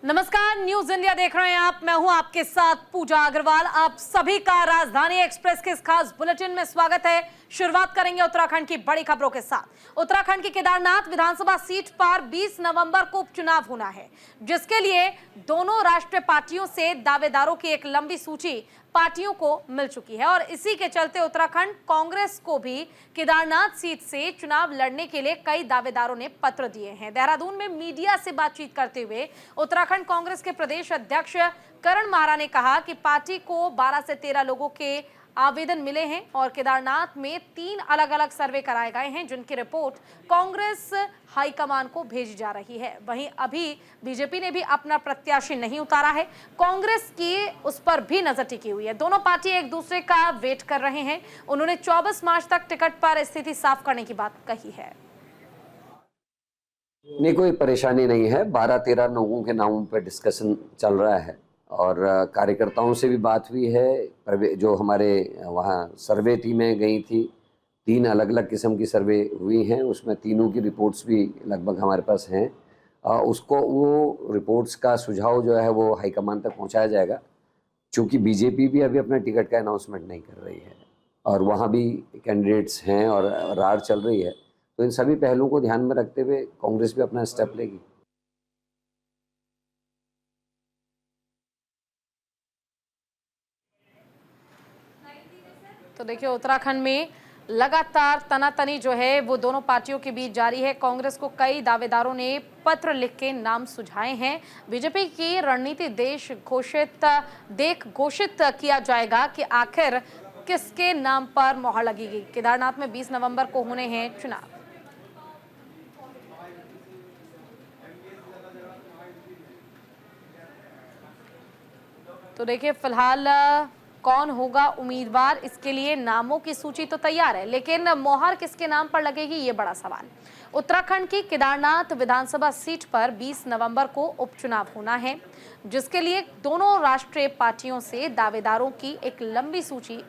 नमस्कार, news India देख रहे हैं आप। मैं हूं आपके साथ पूजा अग्रवाल। आप सभी का राजधानी एक्सप्रेस के इस खास बुलेटिन में स्वागत है। शुरुआत करेंगे उत्तराखंड की बड़ी खबरों के साथ। उत्तराखंड की केदारनाथ विधानसभा सीट पर 20 नवंबर को उपचुनाव होना है, जिसके लिए दोनों राष्ट्रीय पार्टियों से दावेदारों की एक लंबी सूची पार्टियों को मिल चुकी है और इसी के चलते उत्तराखंड कांग्रेस को भी केदारनाथ सीट से चुनाव लड़ने के लिए कई दावेदारों ने पत्र दिए हैं। देहरादून में मीडिया से बातचीत करते हुए उत्तराखंड कांग्रेस के प्रदेश अध्यक्ष करण माहरा ने कहा कि पार्टी को 12 से 13 लोगों के आवेदन मिले हैं और केदारनाथ में 3 अलग अलग सर्वे कराए गए हैं, जिनकी रिपोर्ट कांग्रेस हाईकमान को भेजी जा रही है। वहीं अभी बीजेपी ने भी अपना प्रत्याशी नहीं उतारा है। कांग्रेस की उस पर भी नजर टिकी हुई है। दोनों पार्टी एक दूसरे का वेट कर रहे हैं। उन्होंने 24 मार्च तक टिकट पर स्थिति साफ करने की बात कही है। नहीं, कोई परेशानी नहीं है। 12-13 लोगों के नामों पर डिस्कशन चल रहा है और कार्यकर्ताओं से भी बात हुई है। जो हमारे वहाँ सर्वे टीमें गई थी, 3 अलग अलग किस्म की सर्वे हुई हैं, उसमें तीनों की रिपोर्ट्स भी लगभग हमारे पास हैं। उसको वो रिपोर्ट्स का सुझाव जो है वो हाईकमान तक पहुँचाया जाएगा। चूँकि बीजेपी भी अभी अपने टिकट का अनाउंसमेंट नहीं कर रही है और वहाँ भी कैंडिडेट्स हैं और रार चल रही है, तो इन सभी पहलुओं को ध्यान में रखते हुए कांग्रेस भी अपना स्टेप लेगी। तो देखिए, उत्तराखंड में लगातार तनातनी जो है वो दोनों पार्टियों के बीच जारी है। कांग्रेस को कई दावेदारों ने पत्र लिख के नाम सुझाए हैं। बीजेपी की रणनीति घोषित किया जाएगा कि आखिर किसके नाम पर मोहर लगेगी। केदारनाथ में 20 नवंबर को होने हैं चुनाव। तो देखिए, फिलहाल कौन होगा उम्मीदवार, इसके लिए नामों की सूची तो तैयार है, लेकिन मोहर किसके नाम पर लगेगी ये बड़ा सवाल। उत्तराखंड की केदारनाथ विधानसभा सीट पर 20 नवंबर को उपचुनाव होना है, जिसके लिए दोनों राष्ट्रीय पार्टियों से दावेदारों की एक लंबी सूची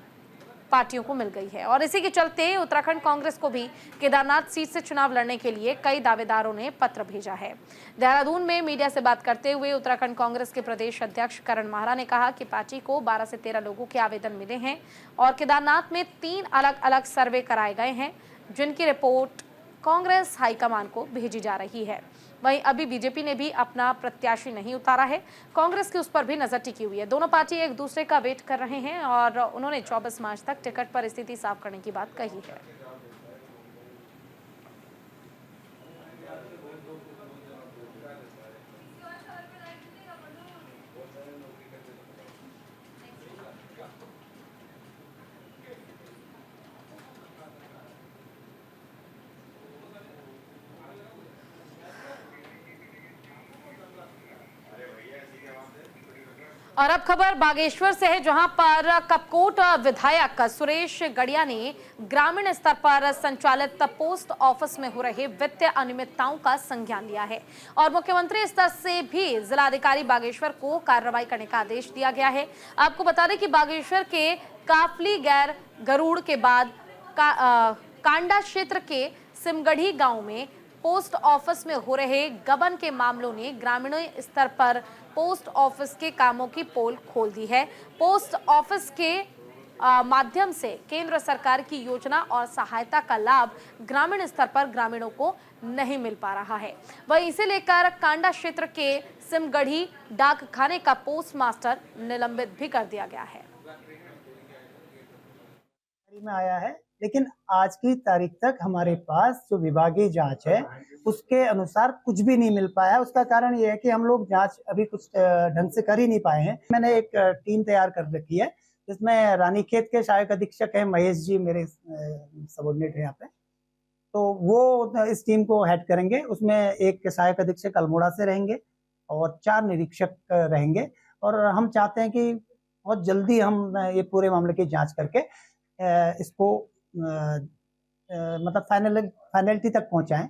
पार्टियों को मिल गई है और इसी के चलते उत्तराखंड कांग्रेस को भी केदारनाथ सीट से चुनाव लड़ने के लिए कई दावेदारों ने पत्र भेजा है। देहरादून में मीडिया से बात करते हुए उत्तराखंड कांग्रेस के प्रदेश अध्यक्ष करण माहरा ने कहा कि पार्टी को 12 से 13 लोगों के आवेदन मिले हैं और केदारनाथ में 3 अलग अलग सर्वे कराए गए हैं, जिनकी रिपोर्ट कांग्रेस हाईकमान को भेजी जा रही है। वहीं अभी बीजेपी ने भी अपना प्रत्याशी नहीं उतारा है। कांग्रेस की उस पर भी नजर टिकी हुई है। दोनों पार्टी एक दूसरे का वेट कर रहे हैं और उन्होंने 24 मार्च तक टिकट पर स्थिति साफ करने की बात कही है। और अब खबर बागेश्वर से है, जहां पर कपकोट विधायक सुरेश गड़िया ने ग्रामीण स्तर पर संचालित पोस्ट ऑफिस में हो रहे वित्तीय अनियमितताओं का संज्ञान लिया है और मुख्यमंत्री स्तर से भी जिलाधिकारी बागेश्वर को कार्रवाई करने का आदेश दिया गया है। आपको बता दें कि बागेश्वर के काफली गैर गरुड़ के बाद कांडा क्षेत्र के सिमगढ़ी गांव में पोस्ट ऑफिस में हो रहे गबन के मामलों ने ग्रामीण स्तर पर पोस्ट ऑफिस के कामों की पोल खोल दी है। पोस्ट ऑफिस के माध्यम से केंद्र सरकार की योजना और सहायता का लाभ ग्रामीण स्तर पर ग्रामीणों को नहीं मिल पा रहा है। वहीं इसे लेकर कांडा क्षेत्र के सिमगढ़ी डाक खाने का पोस्ट मास्टर निलंबित भी कर दिया गया है। में आया है, लेकिन आज की तारीख तक हमारे पास जो विभागीय जांच है उसके अनुसार कुछ भी नहीं मिल पाया। उसका कारण ये है कि हम लोग जांच अभी कुछ ढंग से कर ही नहीं पाए हैं। मैंने एक टीम तैयार कर रखी है, जिसमें रानीखेत के सहायक अधीक्षक है महेश जी, मेरे सबऑर्डिनेट है यहाँ पे, तो वो इस टीम को हेड करेंगे। उसमें एक सहायक अधीक्षक अल्मोड़ा से रहेंगे और 4 निरीक्षक रहेंगे और हम चाहते हैं कि बहुत जल्दी हम ये पूरे मामले की जाँच करके इसको मतलब फाइनलिटी तक पहुंचाएं।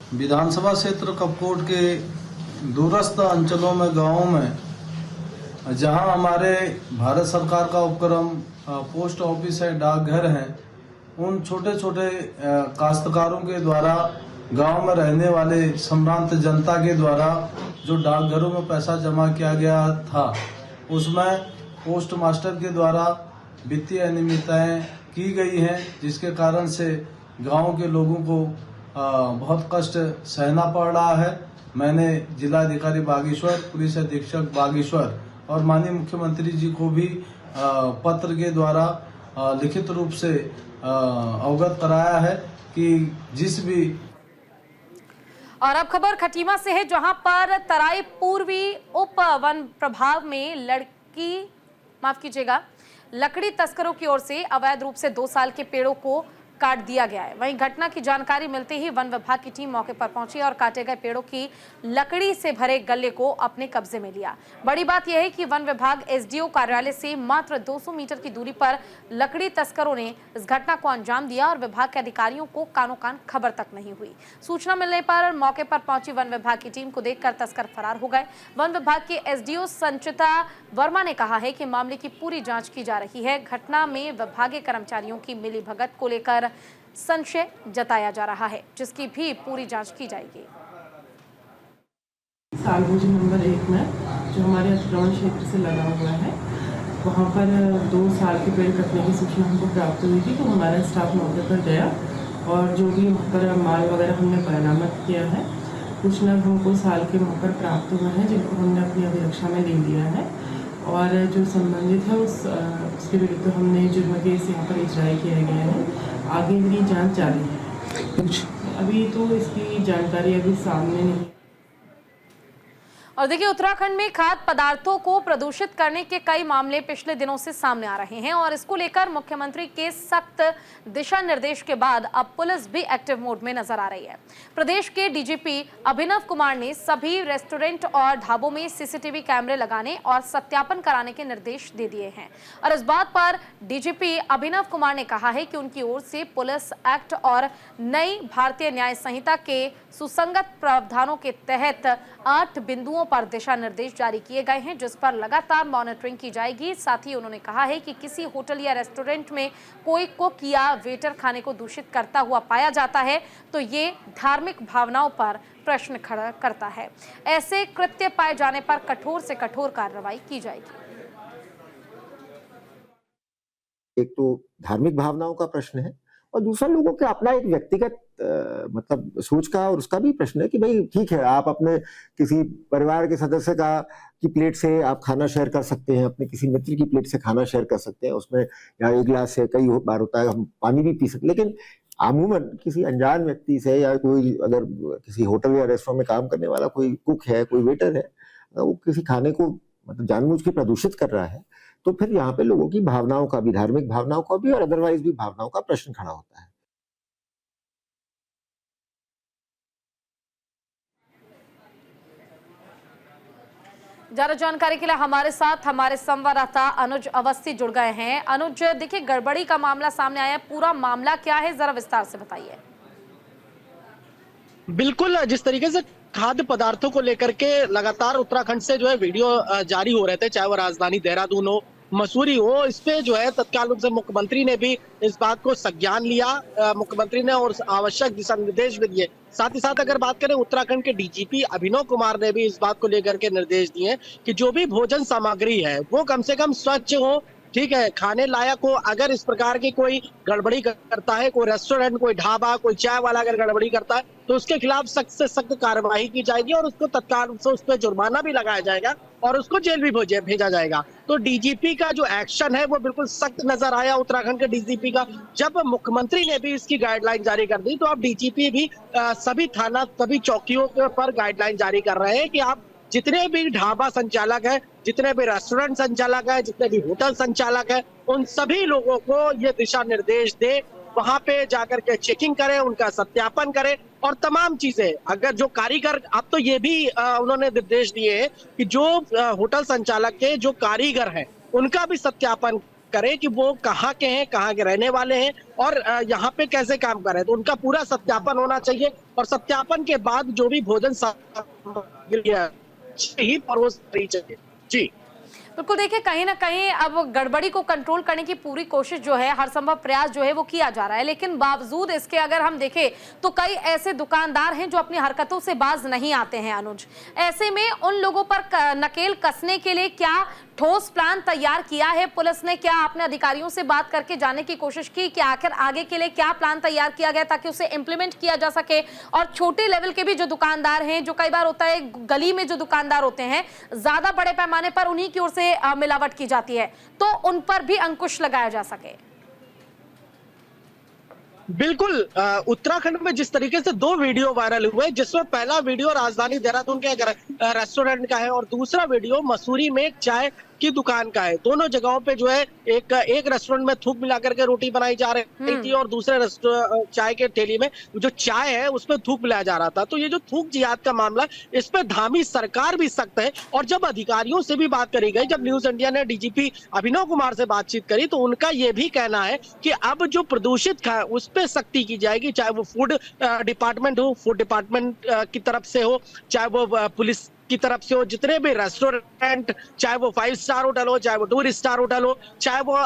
विधानसभा क्षेत्र कपकोट के दूरस्थ अंचलों में, गांवों में, जहां हमारे भारत सरकार का उपक्रम पोस्ट ऑफिस है, डाकघर है, उन छोटे छोटे काश्तकारों के द्वारा, गांव में रहने वाले संभ्रांत जनता के द्वारा जो डाकघरों में पैसा जमा किया गया था उसमें पोस्ट मास्टर के द्वारा वित्तीय अनियमितताएं की गई हैं, जिसके कारण से गांव के लोगों को बहुत कष्ट सहना पड़ रहा है। मैंने जिलाधिकारी बागेश्वर, पुलिस अधीक्षक बागेश्वर और माननीय मुख्यमंत्री जी को भी पत्र के द्वारा लिखित रूप से अवगत कराया है कि जिस भी। और अब खबर खटीमा से है, जहां पर तराई पूर्वी उप वन प्रभाग में लकड़ी तस्करों की ओर से अवैध रूप से 2 साल के पेड़ों को काट दिया गया है। वहीं घटना की जानकारी मिलते ही वन विभाग की टीम मौके पर पहुंची और काटे गए पेड़ों की लकड़ी से भरे गल्ले को अपने कब्जे में लिया। बड़ी बात यह है कि वन विभाग एसडीओ कार्यालय से मात्र 200 मीटर की दूरी पर लकड़ी तस्करों ने इस घटना को अंजाम दिया और विभाग के अधिकारियों को कानो कान खबर तक नहीं हुई। सूचना मिलने पर मौके पर पहुंची वन विभाग की टीम को देखकर तस्कर फरार हो गए। वन विभाग की एसडीओ संचिता वर्मा ने कहा है कि मामले की पूरी जांच की जा रही है। घटना में विभागीय कर्मचारियों की मिलीभगत को लेकर संशय जताया जा रहा है, जिसकी भी पूरी जांच की जाएगी। सालभुज नंबर 1 में जो हमारे अतिक्रमण क्षेत्र से लगा हुआ है, वहाँ पर 2 साल के पेड़ कटने की सूचना हमको प्राप्त हुई थी। तो हमारा स्टाफ मौके पर गया और जो भी वहाँ पर माल वगैरह हमने बरामद किया है, कुछ नग हमको साल के वहाँ पर प्राप्त हुए हैं, जिनको हमने अपनी अभिरक्षा में ले लिया है और जो संबंधित है उसके विरुद्ध हमने जुर्म केस यहाँ पर इजराई किया गया है। आगे की जांच जारी है। अभी तो इसकी जानकारी अभी सामने नहीं। और देखिए, उत्तराखंड में खाद्य पदार्थों को प्रदूषित करने के कई मामले पिछले दिनों से सामने आ रहे हैं और इसको लेकर मुख्यमंत्री के सख्त दिशा निर्देश के बाद अब पुलिस भी एक्टिव मोड में नजर आ रही है। प्रदेश के डीजीपी अभिनव कुमार ने सभी रेस्टोरेंट और ढाबों में सीसीटीवी कैमरे लगाने और सत्यापन कराने के निर्देश दे दिए हैं और इस बात पर डीजीपी अभिनव कुमार ने कहा है कि उनकी ओर से पुलिस एक्ट और नई भारतीय न्याय संहिता के सुसंगत प्रावधानों के तहत 8 बिंदुओं पर दिशा निर्देश जारी किए गए हैं, जिस पर लगातार मॉनिटरिंग की जाएगी। साथ ही उन्होंने कहा है कि किसी होटल या रेस्टोरेंट में कोई कुक या वेटर खाने को दूषित करता हुआ पाया जाता है तो ये धार्मिक भावनाओं पर प्रश्न खड़ा करता है। ऐसे कृत्य पाए जाने पर कठोर से कठोर कार्रवाई की जाएगी। एक तो धार्मिक भावनाओं का प्रश्न है और दूसरा लोगों के अपना एक व्यक्तिगत मतलब सोच का और उसका भी प्रश्न है कि भाई ठीक है, आप अपने किसी परिवार के सदस्य की प्लेट से आप खाना शेयर कर सकते हैं, अपने किसी मित्र की प्लेट से खाना शेयर कर सकते हैं, उसमें या एक गिलास से कई बार होता है हम पानी भी पी सकते हैं। लेकिन अमूमन किसी अनजान व्यक्ति से या कोई अगर किसी होटल या रेस्टोरेंट में काम करने वाला कोई कुक है, कोई वेटर है, वो किसी खाने को मतलब जानबूझ के प्रदूषित कर रहा है तो फिर यहाँ पे लोगों की भावनाओं का भी, धार्मिक भावनाओं का भी और अदरवाइज भी भावनाओं का प्रश्न खड़ा होता है। ज्यादा जानकारी के लिए हमारे साथ हमारे संवाददाता अनुज अवस्थी जुड़ गए हैं। अनुज, देखिए गड़बड़ी का मामला सामने आया है, पूरा मामला क्या है, जरा विस्तार से बताइए। बिल्कुल, जिस तरीके से खाद्य पदार्थों को लेकर के लगातार उत्तराखंड से जो है वीडियो जारी हो रहे थे, चाहे वो राजधानी देहरादून हो, मसूरी हो, इस पे जो है तत्काल रूप से मुख्यमंत्री ने भी इस बात को संज्ञान लिया। मुख्यमंत्री ने और आवश्यक दिशा निर्देश भी दिए। साथ ही साथ अगर बात करें उत्तराखंड के डीजीपी अभिनव कुमार ने भी इस बात को लेकर के निर्देश दिए कि जो भी भोजन सामग्री है वो कम से कम स्वच्छ हो, ठीक है, खाने लायक हो। अगर इस प्रकार की कोई गड़बड़ी करता है, कोई रेस्टोरेंट, कोई ढाबा, कोई चाय वाला अगर गड़बड़ी करता है तो उसके खिलाफ सख्त से सख्त कार्रवाई की जाएगी और उसको तत्काल रूप से उस पर जुर्माना भी लगाया जाएगा और उसको जेल भी भेजा जाएगा। तो डीजीपी का जो एक्शन है वो बिल्कुल सख्त नजर आया उत्तराखंड के डीजीपी का। जब मुख्यमंत्री ने भी इसकी गाइडलाइन जारी कर दी तो अब डीजीपी भी सभी थाना, सभी चौकियों पर गाइडलाइन जारी कर रहे हैं कि आप जितने भी ढाबा संचालक है, जितने भी रेस्टोरेंट संचालक है, जितने भी होटल संचालक है, उन सभी लोगों को ये दिशा निर्देश दे, वहां पे जाकर के चेकिंग करें, उनका सत्यापन करें और तमाम चीजें। अगर जो कारीगर, अब तो ये भी उन्होंने निर्देश दिए हैं कि जो होटल संचालक के जो कारीगर हैं उनका भी सत्यापन करें कि वो कहाँ के हैं, कहाँ के रहने वाले हैं और यहाँ पे कैसे काम कर रहे हैं। तो उनका पूरा सत्यापन होना चाहिए और सत्यापन के बाद जो भी भोजन सामग्री ही परोस रही चाहिए। जी बिल्कुल, देखिए कहीं ना कहीं अब गड़बड़ी को कंट्रोल करने की पूरी कोशिश जो है, हर संभव प्रयास जो है वो किया जा रहा है, लेकिन बावजूद इसके अगर हम देखें तो कई ऐसे दुकानदार हैं जो अपनी हरकतों से बाज नहीं आते हैं अनुज। ऐसे में उन लोगों पर नकेल कसने के लिए क्या ठोस प्लान तैयार किया है पुलिस ने? क्या आपने अधिकारियों से बात करके जानने की कोशिश की कि आखिर आगे के लिए क्या प्लान तैयार किया गया ताकि उसे इंप्लीमेंट किया जा सके? और छोटे लेवल के भी जो दुकानदार हैं, जो कई बार होता है गली में जो दुकानदार होते हैं, ज्यादा बड़े पैमाने पर उन्हीं की ओर से मिलावट की जाती है, तो उन पर भी अंकुश लगाया जा सके। बिल्कुल, उत्तराखंड में जिस तरीके से 2 वीडियो वायरल हुए, जिसमें पहला वीडियो राजधानी देहरादून के रेस्टोरेंट का है और दूसरा वीडियो मसूरी में एक चाय की दुकान का है। दोनों जगहों पे जो है एक रेस्टोरेंट में थूक मिलाकर के रोटी बनाई जा रही थी और दूसरे चाय के ठेली में जो चाय है उसमें थूक मिलाया जा रहा था। तो ये जो थूक जिहाद का मामला, इस पे धामी सरकार भी सख्त है। और जब अधिकारियों से भी बात करी गई, जब न्यूज इंडिया ने डीजीपी अभिनव कुमार से बातचीत करी, तो उनका ये भी कहना है कि अब जो प्रदूषित है उस पर सख्ती की जाएगी, चाहे वो फूड डिपार्टमेंट हो, फूड डिपार्टमेंट की तरफ से हो, चाहे वो पुलिस की तरफ से हो, जितने भी रेस्टोरेंट, चाहे वो 5 स्टार होटल हो, चाहे वो 2 स्टार होटल हो, चाहे वो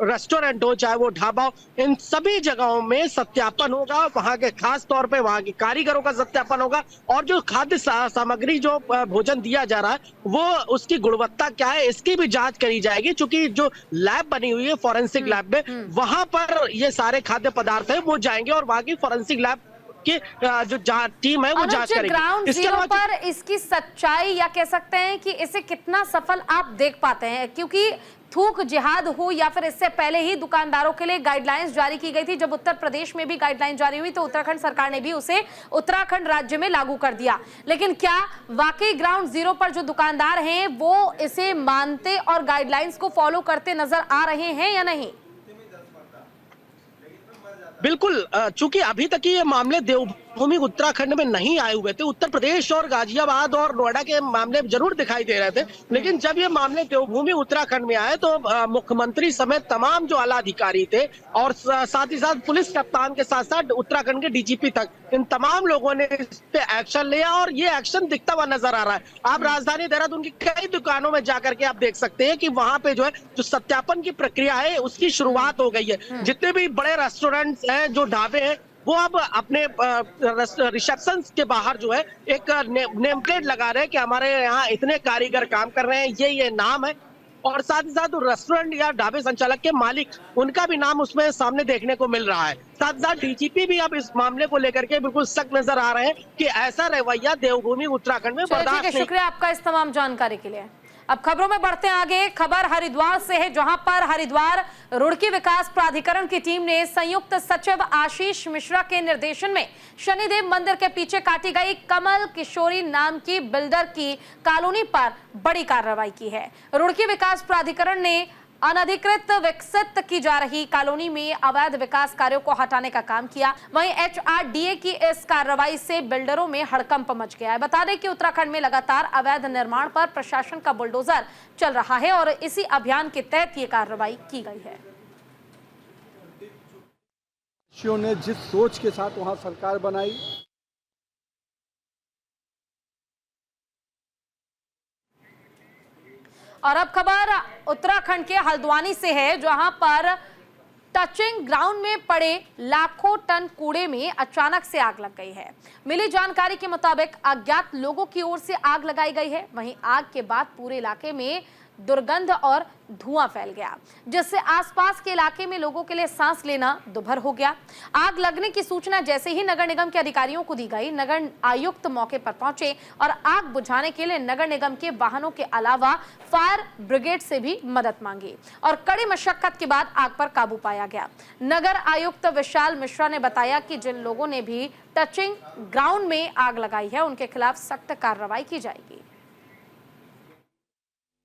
रेस्टोरेंट हो, चाहे वो ढाबा हो, इन सभी जगहों में सत्यापन होगा। वहां के खास तौर पे वहां के कारीगरों का सत्यापन होगा और जो खाद्य सामग्री, जो भोजन दिया जा रहा है, वो उसकी गुणवत्ता क्या है, इसकी भी जांच करी जाएगी। चूंकि जो लैब बनी हुई है फॉरेंसिक लैब में, वहां पर ये सारे खाद्य पदार्थ है वो जाएंगे और वहां की फॉरेंसिक लैब कि जो टीम है वो जांच करेगी। ग्राउंड जीरो पर इसकी सच्चाई, या कह सकते हैं कि इसे कितना सफल आप देख पाते हैं? क्योंकि थूक जिहाद हो या फिर इससे पहले ही दुकानदारों के लिए गाइडलाइंस जारी की गई थी। जब उत्तर प्रदेश में भी गाइडलाइंस जारी हुई तो उत्तराखंड सरकार ने भी उसे उत्तराखंड राज्य में लागू कर दिया। लेकिन क्या वाकई ग्राउंड जीरो पर जो दुकानदार हैं वो इसे मानते और गाइडलाइंस को फॉलो करते नजर आ रहे हैं या नहीं? बिल्कुल, चूंकि अभी तक ये मामले देवभूमि उत्तराखंड में नहीं आए हुए थे। उत्तर प्रदेश और गाजियाबाद और नोएडा के मामले जरूर दिखाई दे रहे थे, लेकिन जब ये मामले देवभूमि उत्तराखंड में आए तो मुख्यमंत्री समेत तमाम जो आला अधिकारी थे और साथ ही साथ पुलिस कप्तान के साथ साथ उत्तराखंड के डीजीपी तक, इन तमाम लोगों ने इस पे एक्शन लिया और ये एक्शन दिखता हुआ नजर आ रहा है। आप राजधानी देहरादून की कई दुकानों में जाकर के आप देख सकते हैं कि वहां पे जो है जो सत्यापन की प्रक्रिया है उसकी शुरुआत हो गई है। जितने भी बड़े रेस्टोरेंट्स हैं, जो ढाबे हैं, वो अब अपने रिसेप्शन के बाहर जो है एक नेम प्लेट लगा रहे हैं कि हमारे यहाँ इतने कारीगर काम कर रहे हैं, ये नाम है। और साथ ही साथ रेस्टोरेंट या ढाबे संचालक के मालिक, उनका भी नाम उसमें सामने देखने को मिल रहा है। साथ ही साथ डीजीपी भी अब इस मामले को लेकर के बिल्कुल सख्त नजर आ रहे हैं कि ऐसा रवैया देवभूमि उत्तराखंड में बर्दाश्त नहीं। शुक्रिया आपका इस तमाम जानकारी के लिए। अब खबरों में बढ़ते हैं आगे। खबर हरिद्वार से है, जहां पर हरिद्वार रुड़की विकास प्राधिकरण की टीम ने संयुक्त सचिव आशीष मिश्रा के निर्देशन में शनिदेव मंदिर के पीछे काटी गई कमल किशोरी नाम की बिल्डर की कॉलोनी पर बड़ी कार्रवाई की है। रुड़की विकास प्राधिकरण ने अनधिकृत विकसित की जा रही कॉलोनी में अवैध विकास कार्यों को हटाने का काम किया। वहीं HRDA की इस कार्रवाई से बिल्डरों में हड़कंप मच गया है। बता दें कि उत्तराखंड में लगातार अवैध निर्माण पर प्रशासन का बुलडोजर चल रहा है और इसी अभियान के तहत ये कार्रवाई की गई है। ने जिस सोच के साथ वहां सरकार बनाई, और अब खबर उत्तराखंड के हल्द्वानी से है, जहां पर टचिंग ग्राउंड में पड़े लाखों टन कूड़े में अचानक से आग लग गई है। मिली जानकारी के मुताबिक अज्ञात लोगों की ओर से आग लगाई गई है। वहीं आग के बाद पूरे इलाके में दुर्गंध और धुआं फैल गया, जिससे आसपास के इलाके में लोगों के लिए सांस लेना दुभर हो गया। आग लगने की सूचना जैसे ही नगर निगम के अधिकारियों को दी गई, नगर आयुक्त मौके पर पहुंचे और आग बुझाने के लिए नगर निगम के वाहनों के अलावा फायर ब्रिगेड से भी मदद मांगी और कड़ी मशक्कत के बाद आग पर काबू पाया गया। नगर आयुक्त विशाल मिश्रा ने बताया कि जिन लोगों ने भी टचिंग ग्राउंड में आग लगाई है, उनके खिलाफ सख्त कार्रवाई की जाएगी।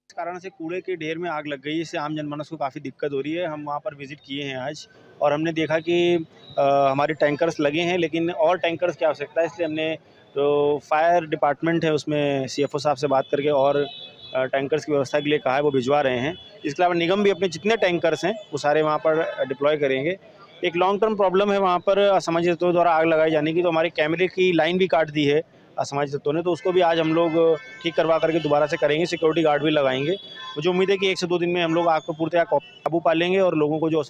इस कारण से कूड़े के ढेर में आग लग गई, इससे आम जनमानस को काफ़ी दिक्कत हो रही है। हम वहाँ पर विजिट किए हैं आज और हमने देखा कि हमारे टैंकर्स लगे हैं, लेकिन और टैंकर्स की आवश्यकता है। इसलिए हमने जो फायर डिपार्टमेंट है उसमें CFO साहब से बात करके और टैंकर्स की व्यवस्था के लिए कहा है, वो भिजवा रहे हैं। इसके अलावा निगम भी अपने जितने टैंकर्स हैं वो सारे वहाँ पर डिप्लॉय करेंगे। एक लॉन्ग टर्म प्रॉब्लम है वहाँ पर असामाजिक तत्वों द्वारा आग लगाई जाने की, तो हमारे कैमरे की लाइन भी काट दी है असामाजिक तत्वों ने, तो उसको भी आज हम लोग ठीक करवा करके दोबारा से करेंगे। सिक्योरिटी गार्ड भी लगाएंगे। मुझे उम्मीद है कि 1 से 2 दिन में हम लोग आग को पूर्णतः काबू पा लेंगे और लोगों को जो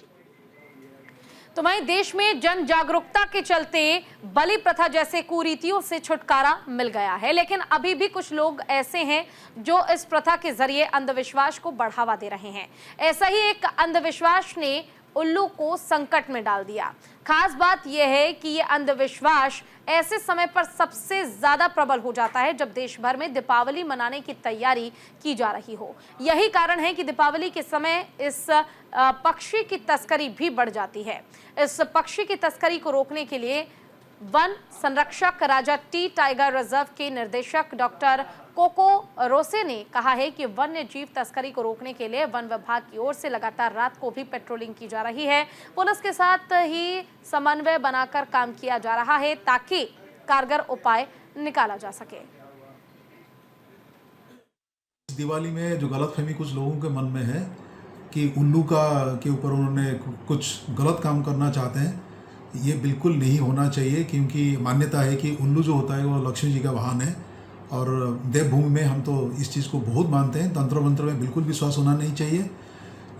तो वहीं देश में जन जागरूकता के चलते बलि प्रथा जैसे कुरीतियों से छुटकारा मिल गया है, लेकिन अभी भी कुछ लोग ऐसे हैं जो इस प्रथा के जरिए अंधविश्वास को बढ़ावा दे रहे हैं। ऐसा ही एक अंधविश्वास ने उल्लू को संकट में डाल दिया। खास बात यह है कि ये अंधविश्वास ऐसे समय पर सबसे ज्यादा प्रबल हो जाता है जब देश भर में दीपावली मनाने की तैयारी की जा रही हो। यही कारण है कि दीपावली के समय इस पक्षी की तस्करी भी बढ़ जाती है। इस पक्षी की तस्करी को रोकने के लिए वन संरक्षक राजा टी टाइगर रिजर्व के निर्देशक डॉक्टर कोको रोसे ने कहा है कि वन्य जीव तस्करी को रोकने के लिए वन विभाग की ओर से लगातार रात को भी पेट्रोलिंग की जा रही है। पुलिस के साथ ही समन्वय बनाकर काम किया जा रहा है ताकि कारगर उपाय निकाला जा सके। दिवाली में जो गलतफहमी कुछ लोगों के मन में है कि उल्लू के ऊपर उन्होंने कुछ गलत काम करना चाहते हैं, ये बिल्कुल नहीं होना चाहिए, क्योंकि मान्यता है कि उल्लू जो होता है वो लक्ष्मी जी का वाहन है और देवभूमि में हम तो इस चीज़ को बहुत मानते हैं। तंत्र मंत्र में बिल्कुल विश्वास होना नहीं चाहिए।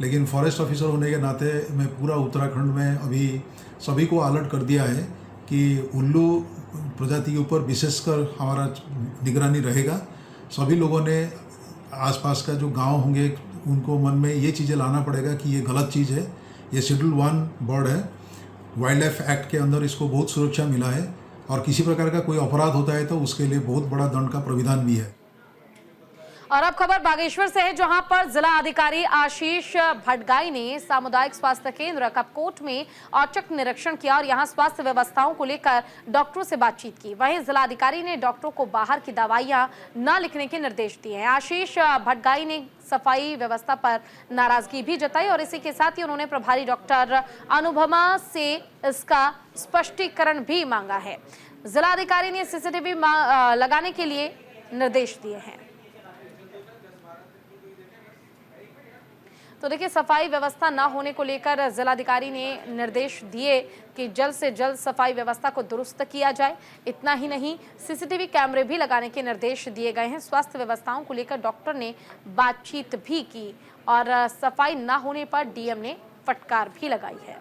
लेकिन फॉरेस्ट ऑफिसर होने के नाते मैं पूरा उत्तराखंड में अभी सभी को अलर्ट कर दिया है कि उल्लू प्रजाति के ऊपर विशेषकर हमारा निगरानी रहेगा। सभी लोगों ने आसपास का जो गांव होंगे उनको मन में ये चीज़ें लाना पड़ेगा कि ये गलत चीज़ है, ये शेड्यूल 1 बर्ड है। वाइल्ड लाइफ एक्ट के अंदर इसको बहुत सुरक्षा मिला है और किसी प्रकार का कोई अपराध होता है तो उसके लिए बहुत बड़ा दंड का प्राविधान भी है। और अब खबर बागेश्वर से है, जहां पर जिला अधिकारी आशीष भटगाई ने सामुदायिक स्वास्थ्य केंद्र कपकोट में औचक निरीक्षण किया और यहां स्वास्थ्य व्यवस्थाओं को लेकर डॉक्टरों से बातचीत की। वहीं जिला अधिकारी ने डॉक्टरों को बाहर की दवाइयां न लिखने के निर्देश दिए हैं। आशीष भटगाई ने सफाई व्यवस्था पर नाराजगी भी जताई और इसी के साथ ही उन्होंने प्रभारी डॉक्टर अनुपमा से इसका स्पष्टीकरण भी मांगा है। जिला अधिकारी ने सीसीटीवी लगाने के लिए निर्देश दिए हैं। तो देखिए, सफाई व्यवस्था न होने को लेकर जिलाधिकारी ने निर्देश दिए कि जल्द से जल्द सफाई व्यवस्था को दुरुस्त किया जाए। इतना ही नहीं, सीसीटीवी कैमरे भी लगाने के निर्देश दिए गए हैं। स्वास्थ्य व्यवस्थाओं को लेकर डॉक्टर ने बातचीत भी की और सफाई न होने पर डीएम ने फटकार भी लगाई है।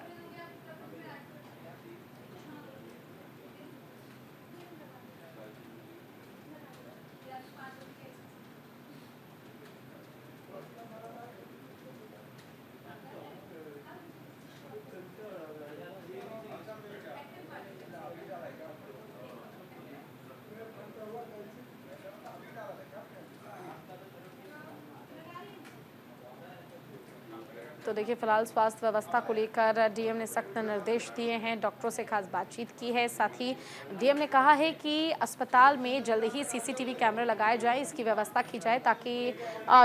तो देखिए, फिलहाल स्वास्थ्य व्यवस्था को लेकर डीएम ने सख्त निर्देश दिए हैं, डॉक्टरों से खास बातचीत की है। साथ ही डीएम ने कहा है कि अस्पताल में जल्द ही सीसीटीवी कैमरे लगाए जाए, इसकी व्यवस्था की जाए ताकि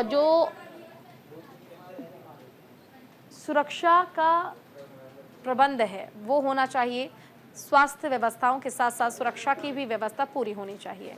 जो सुरक्षा का प्रबंध है वो होना चाहिए। स्वास्थ्य व्यवस्थाओं के साथ साथ सुरक्षा की भी व्यवस्था पूरी होनी चाहिए।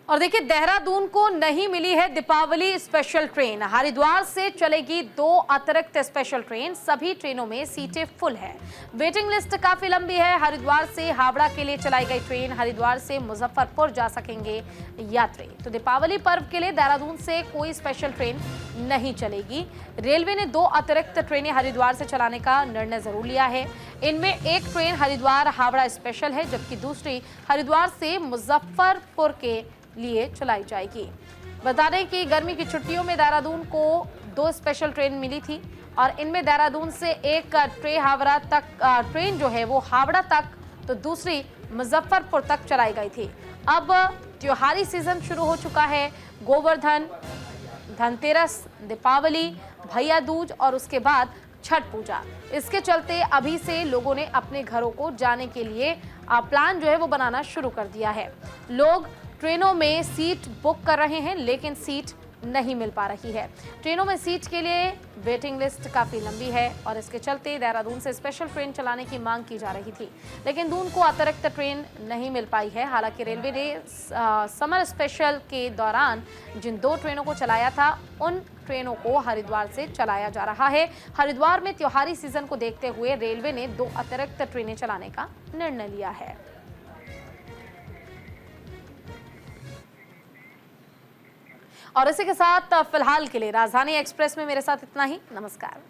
और देखिए, देहरादून को नहीं मिली है दीपावली स्पेशल ट्रेन। हरिद्वार से चलेगी 2 अतिरिक्त स्पेशल ट्रेन। सभी ट्रेनों में सीटें फुल है। वेटिंग लिस्ट काफी लंबी है। हरिद्वार से हावड़ा के लिए चलाई गई ट्रेन, हरिद्वार से मुजफ्फरपुर जा सकेंगे यात्री। तो दीपावली पर्व के लिए देहरादून से कोई स्पेशल ट्रेन नहीं चलेगी। रेलवे ने 2 अतिरिक्त ट्रेनें हरिद्वार से चलाने का निर्णय जरूर लिया है। इनमें एक ट्रेन हरिद्वार हावड़ा स्पेशल है, जबकि दूसरी हरिद्वार से मुजफ्फरपुर के लिए चलाई जाएगी। बता दें कि गर्मी की छुट्टियों में देहरादून को 2 स्पेशल ट्रेन मिली थी और इनमें देहरादून से एक ट्रेन जो है वो हावड़ा तक, तो दूसरी मुजफ्फरपुर तक चलाई गई थी। अब त्योहारी सीजन शुरू हो चुका है। गोवर्धन, धनतेरस, दीपावली, भैया दूज और उसके बाद छठ पूजा। इसके चलते अभी से लोगों ने अपने घरों को जाने के लिए प्लान जो है वो बनाना शुरू कर दिया है। लोग ट्रेनों में सीट बुक कर रहे हैं, लेकिन सीट नहीं मिल पा रही है। ट्रेनों में सीट के लिए वेटिंग लिस्ट काफ़ी लंबी है और इसके चलते देहरादून से स्पेशल ट्रेन चलाने की मांग की जा रही थी, लेकिन दून को अतिरिक्त ट्रेन नहीं मिल पाई है। हालांकि रेलवे ने समर स्पेशल के दौरान जिन 2 ट्रेनों को चलाया था, उन ट्रेनों को हरिद्वार से चलाया जा रहा है। हरिद्वार में त्योहारी सीजन को देखते हुए रेलवे ने 2 अतिरिक्त ट्रेनें चलाने का निर्णय लिया है। और इसी के साथ फिलहाल के लिए राजधानी एक्सप्रेस में मेरे साथ इतना ही। नमस्कार।